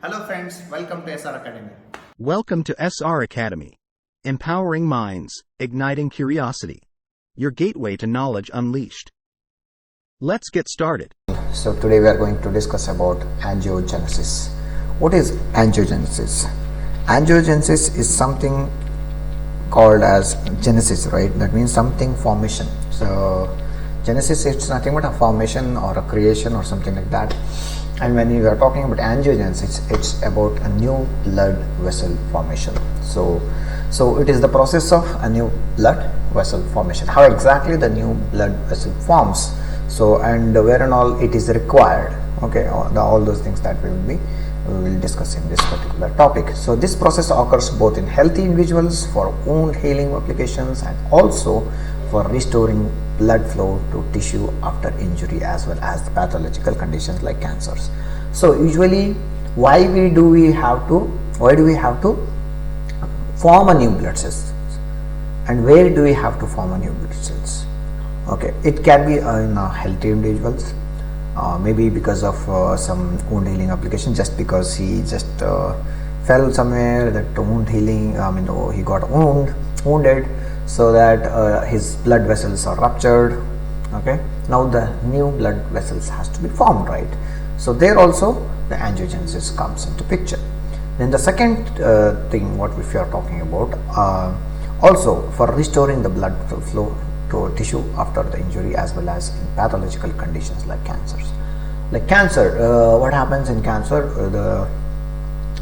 Hello friends, welcome to SR Academy. Welcome to SR Academy. Empowering minds, igniting curiosity. Your gateway to knowledge unleashed. Let's get started. So today we are going to discuss about angiogenesis. What is angiogenesis? Angiogenesis is something called as genesis, right? That means something formation. So genesis, it's nothing but a formation or a creation or something like that. And when we are talking about angiogenesis, it's about a new blood vessel formation. So it is the process of a new blood vessel formation. How exactly the new blood vessel forms? So and where and all it is required. Okay, all those things that we will discuss in this particular topic. So this process occurs both in healthy individuals for wound healing applications and also for restoring blood flow to tissue after injury, as well as the pathological conditions like cancers. So usually why do we have to form a new blood cells, and where do we have to form a new blood cells? Okay, it can be in healthy individuals, maybe because of some wound healing application, just because he just fell somewhere, that wound healing, he got wounded, so that his blood vessels are ruptured. Okay, now the new blood vessels has to be formed, right? So there also the angiogenesis comes into picture. Then the second thing what if you are talking about, also for restoring the blood flow to tissue after the injury, as well as in pathological conditions like cancers. Like cancer, what happens in cancer?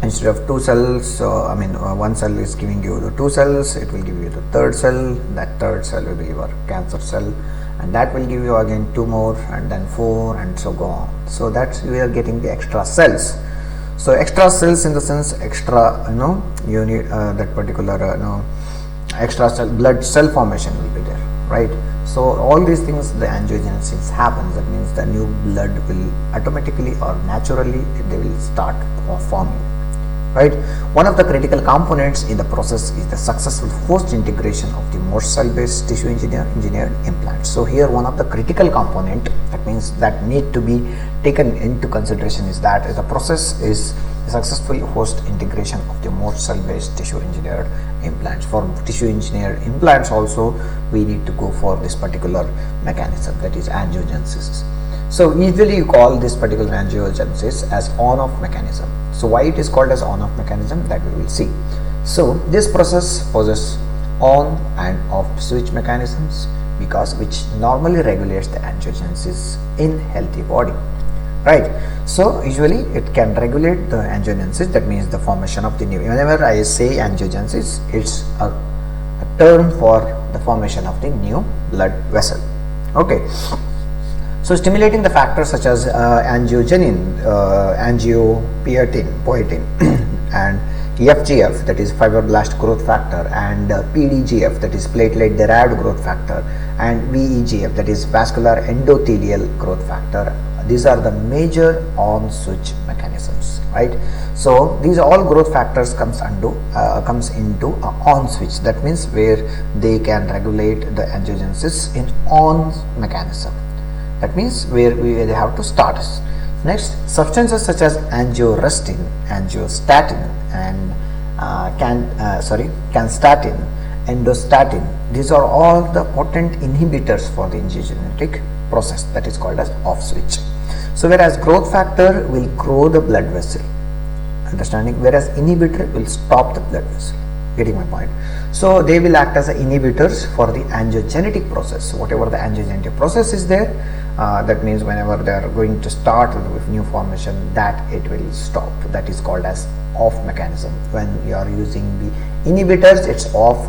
Instead of two cells, one cell is giving you the two cells, it will give you the third cell. That third cell will be your cancer cell, and that will give you again two more, and then four, and so go on. So that's we are getting the extra cells. So extra cells in the sense extra, you need that particular extra cell blood cell formation will be there, right? So all these things, the angiogenesis happens. That means the new blood will automatically or naturally they will start forming. Right. One of the critical components in the process is the successful forced integration of the more cell-based tissue engineered implants. So here one of the critical component, that means that need to be taken into consideration, is that the process is the successful forced integration of the more cell-based tissue engineered implants. For tissue engineered implants also we need to go for this particular mechanism, that is angiogenesis. So usually you call this particular angiogenesis as on-off mechanism. So why it is called as on-off mechanism, that we will see. So this process possesses on and off switch mechanisms, which normally regulates the angiogenesis in healthy body, right? So usually it can regulate the angiogenesis, that means the formation of the new. Whenever I say angiogenesis, it's a term for the formation of the new blood vessel. Okay. So stimulating the factors such as angiogenin, angiopoietin and FGF, that is fibroblast growth factor, and PDGF, that is platelet derived growth factor, and VEGF, that is vascular endothelial growth factor. These are the major on switch mechanisms, right? So these all growth factors comes into a on switch. That means where they can regulate the angiogenesis in on mechanism. That means where they have to start. Next, substances such as angiorestin, angiostatin, and canstatin, endostatin. These are all the potent inhibitors for the angiogenetic process, that is called as off switch. So whereas growth factor will grow the blood vessel, understanding, whereas inhibitor will stop the blood vessel. Getting my point? So they will act as inhibitors for the angiogenetic process. So whatever the angiogenetic process is there, that means whenever they are going to start with new formation, that it will stop. That is called as off mechanism. When you are using the inhibitors, it's off.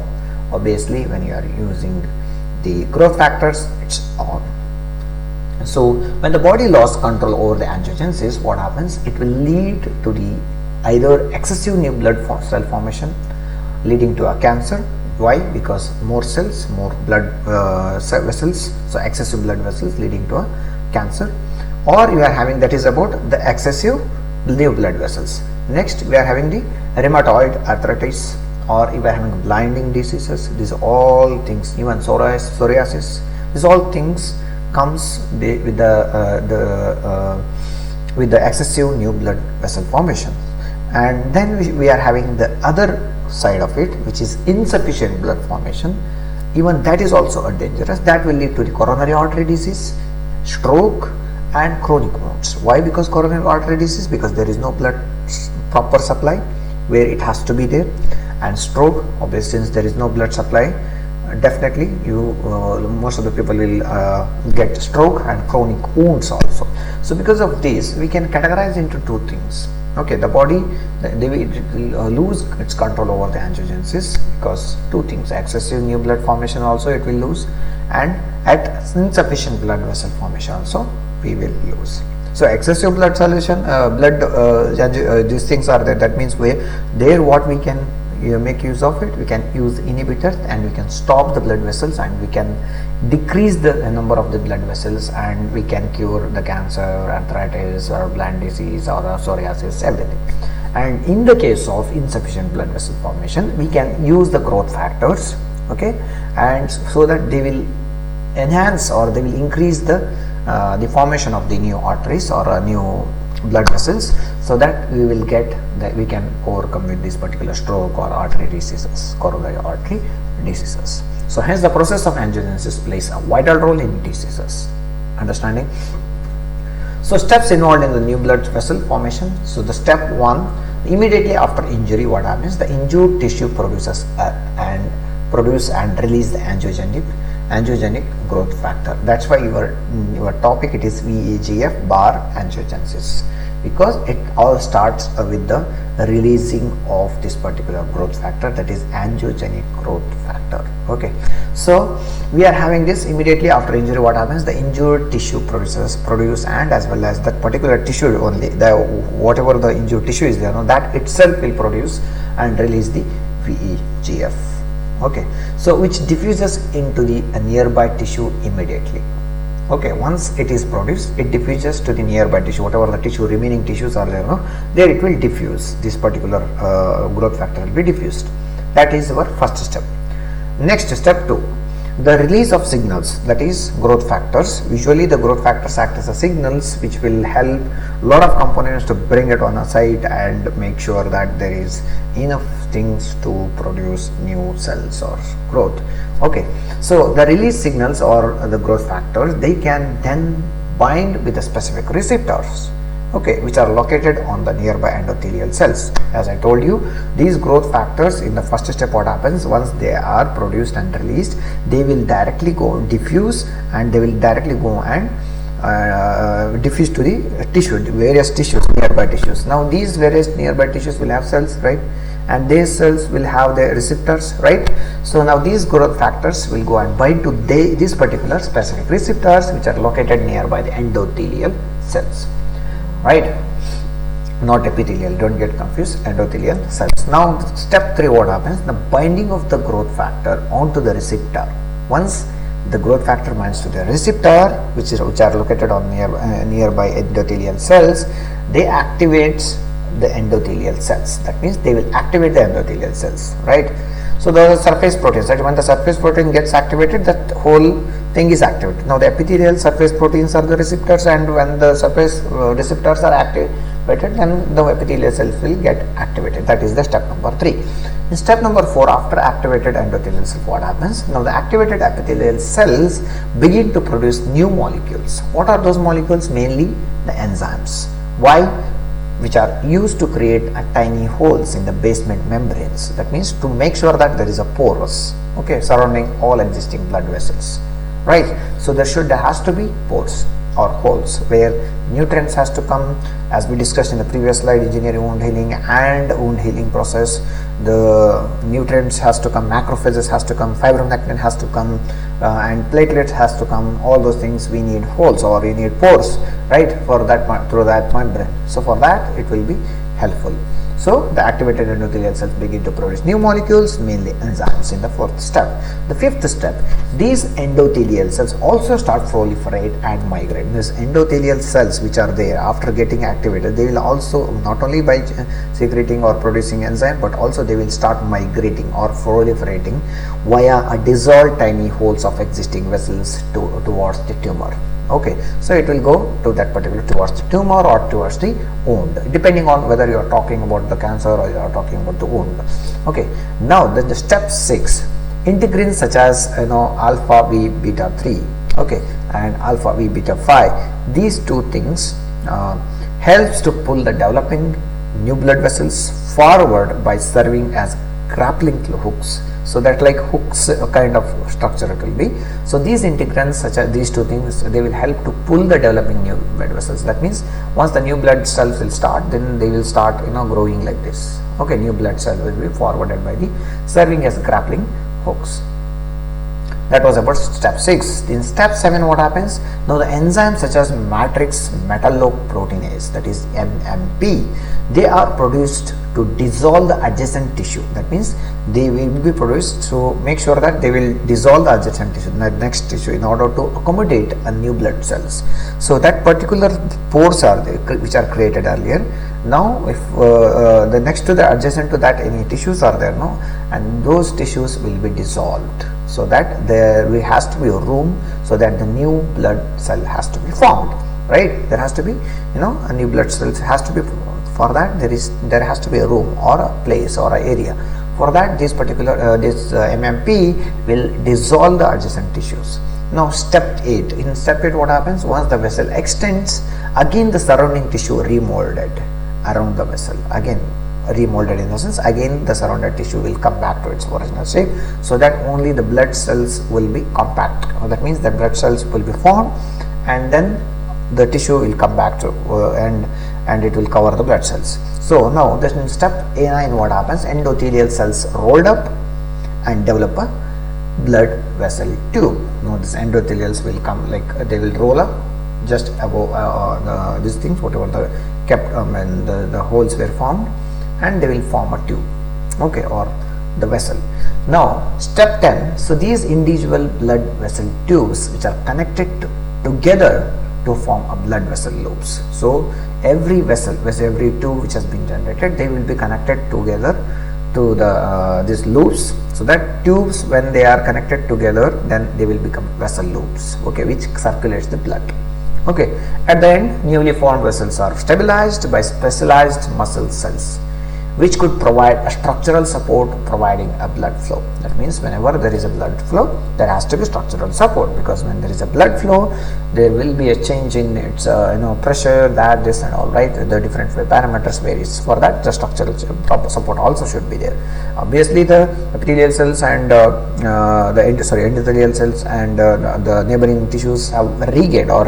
Obviously, when you are using the growth factors, it's on. So when the body lost control over the angiogenesis, what happens? It will lead to the either excessive new blood cell formation, leading to a cancer. Why? Because more cells, more blood cell vessels, so excessive blood vessels leading to a cancer. Or you are having, that is about the excessive new blood vessels. Next we are having the rheumatoid arthritis, or if we are having blinding diseases. These all things, even psoriasis, these all things comes with the excessive new blood vessel formation. And then we are having the other side of it, which is insufficient blood formation. Even that is also a dangerous. That will lead to the coronary artery disease, stroke, and chronic wounds. Why? Because coronary artery disease, because there is no blood proper supply where it has to be there, and stroke, obviously since there is no blood supply, definitely most of the people will get stroke and chronic wounds also. So because of this, we can categorize into two things. Okay, the body, it will lose its control over the angiogenesis because two things: excessive new blood formation also it will lose, and at insufficient blood vessel formation also we will lose. So excessive blood solution, these things are there. That means what we can make use of it, we can use inhibitors and we can stop the blood vessels, and we can decrease the number of the blood vessels, and we can cure the cancer, arthritis, or bland disease, or psoriasis, everything. And in the case of insufficient blood vessel formation, we can use the growth factors, okay, and so that they will enhance or they will increase the formation of the new arteries or new blood vessels, so that we can overcome with this particular stroke or artery diseases, coronary artery diseases. So hence the process of angiogenesis plays a vital role in diseases. Understanding? So steps involved in the new blood vessel formation. So the step 1, immediately after injury, what happens? The injured tissue produce and release the angiogenic growth factor. That's why your topic, it is VEGF bar angiogenesis, because it all starts with the releasing of this particular growth factor, that is angiogenic growth factor. Okay, so we are having this immediately after injury. What happens? The injured tissue produce and as well as that particular tissue only, whatever the injured tissue is there, that itself will produce and release the VEGF. Okay, so which diffuses into the nearby tissue immediately. Okay, once it is produced, it diffuses to the nearby tissue, whatever the remaining tissues are there, there it will diffuse. This particular growth factor will be diffused. That is our first step. Next, step 2, the release of signals, that is growth factors. Usually the growth factors act as a signals which will help a lot of components to bring it on a site and make sure that there is enough things to produce new cells or growth. Okay, so the release signals or the growth factors, they can then bind with the specific receptors, okay, which are located on the nearby endothelial cells. As I told you, these growth factors, in the first step, what happens? Once they are produced and released, they will directly go diffuse, and they will directly go and diffuse to the tissue, various tissues, nearby tissues. Now these various nearby tissues will have cells, right, and these cells will have their receptors, right. So now these growth factors will go and bind to these particular specific receptors which are located nearby the endothelial cells, right, not epithelial, don't get confused, endothelial cells. Now step 3, what happens? The binding of the growth factor onto the receptor. Once the growth factor binds to the receptor, which are located on nearby endothelial cells, they activate the endothelial cells. That means they will activate the endothelial cells, right. So the surface proteins, right, when the surface protein gets activated, that whole thing is activated. Now the epithelial surface proteins are the receptors, and when the surface receptors are activated, then the epithelial cells will get activated. That is the step number 3. In step number 4, after activated endothelial cells, what happens? Now the activated epithelial cells begin to produce new molecules. What are those molecules? Mainly the enzymes. Why? Which are used to create tiny holes in the basement membranes. That means to make sure that there is a porous, okay, surrounding all existing blood vessels, right. So there has to be pores or holes where nutrients has to come, as we discussed in the previous slide, engineering wound healing and wound healing process. The nutrients has to come, macrophages has to come, fibronectin has to come, and platelets has to come. All those things we need holes or we need pores, right, for that through that membrane. So for that it will be helpful. So the activated endothelial cells begin to produce new molecules, mainly enzymes, in the 4th step. The 5th step, these endothelial cells also start proliferate and migrate. These endothelial cells which are there, after getting activated, they will also not only by secreting or producing enzyme, but also they will start migrating or proliferating via a dissolved tiny holes of existing vessels towards the tumor. Okay, so it will go to that particular, towards the tumor or towards the wound, depending on whether you are talking about the cancer or you are talking about the wound. Okay, now the step 6, integrins such as alpha v beta 3, okay, and alpha v beta 5, these two things helps to pull the developing new blood vessels forward by serving as grappling hooks. So that like hooks kind of structure it will be. So these integrins such as these two things, they will help to pull the developing new blood vessels. That means once the new blood cells will start, then they will start growing like this. Okay, new blood cells will be forwarded by the serving as grappling hooks. That was about step 6. In step 7, what happens? Now the enzymes such as matrix metalloproteinase, that is MMP, they are produced to dissolve the adjacent tissue. That means they will be produced, so make sure that they will dissolve the adjacent tissue, the next tissue, in order to accommodate a new blood cells. So that particular pores are there which are created earlier. Now if the next to the adjacent to that any tissues are there, no, and those tissues will be dissolved, so that there has to be a room so that the new blood cell has to be formed, right? There has to be a new blood cells has to be, for that there has to be a room or a place or an area. For that this particular MMP will dissolve the adjacent tissues. Now step 8, in step 8 what happens? Once the vessel extends, again the surrounding tissue remolded around the vessel, again remolded in the sense again the surrounded tissue will come back to its original shape, so that only the blood cells will be compact. That means the blood cells will be formed and then the tissue will come back to and it will cover the blood cells. So now this in step A9 what happens? Endothelial cells rolled up and develop a blood vessel tube. Now this endothelials will come like they will roll up just above these things, whatever the kept and the holes were formed, and they will form a tube, okay, or the vessel. Now step 10, so these individual blood vessel tubes which are connected together to form a blood vessel loops. So every vessel, every tube which has been generated, they will be connected together to the these loops, so that tubes, when they are connected together, then they will become vessel loops, okay, which circulates the blood. Okay, at the end, newly formed vessels are stabilized by specialized muscle cells, which could provide a structural support, providing a blood flow. That means whenever there is a blood flow, there has to be structural support, because when there is a blood flow, there will be a change in its pressure, that, this and all, right? The different parameters varies. For that, the structural support also should be there. Obviously, the epithelial cells and endothelial cells and the neighboring tissues have regained or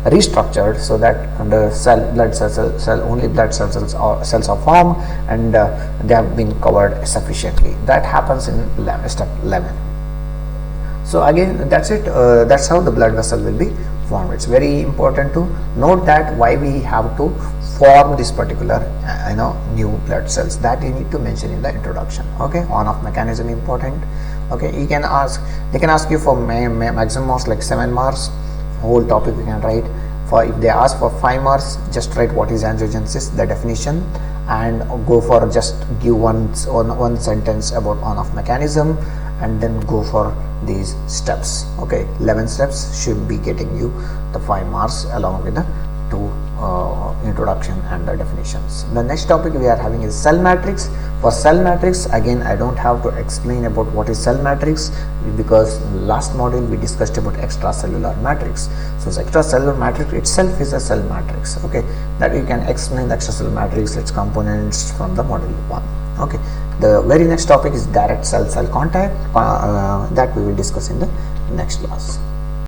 restructured, so that the only blood cells are formed and they have been covered sufficiently. That happens in step 11. So again, that's it. That's how the blood vessel will be formed. It's very important to note that why we have to form this particular new blood cells, that you need to mention in the introduction. Okay, on-off mechanism important. Okay, they can ask you for maximum marks like 7 marks. Whole topic you can write. For if they ask for 5 marks, just write what is angiogenesis, the definition, and go for just give one sentence about on-off mechanism, and then go for these steps. Okay, 11 steps should be getting you the 5 marks along with the 2 introduction and the definitions. The next topic we are having is cell matrix. For cell matrix, again I don't have to explain about what is cell matrix, because last module we discussed about extracellular matrix. So extracellular matrix itself is a cell matrix. Okay, that you can explain the extracellular matrix, its components from the module 1. Okay, the very next topic is direct cell contact, that we will discuss in the next class.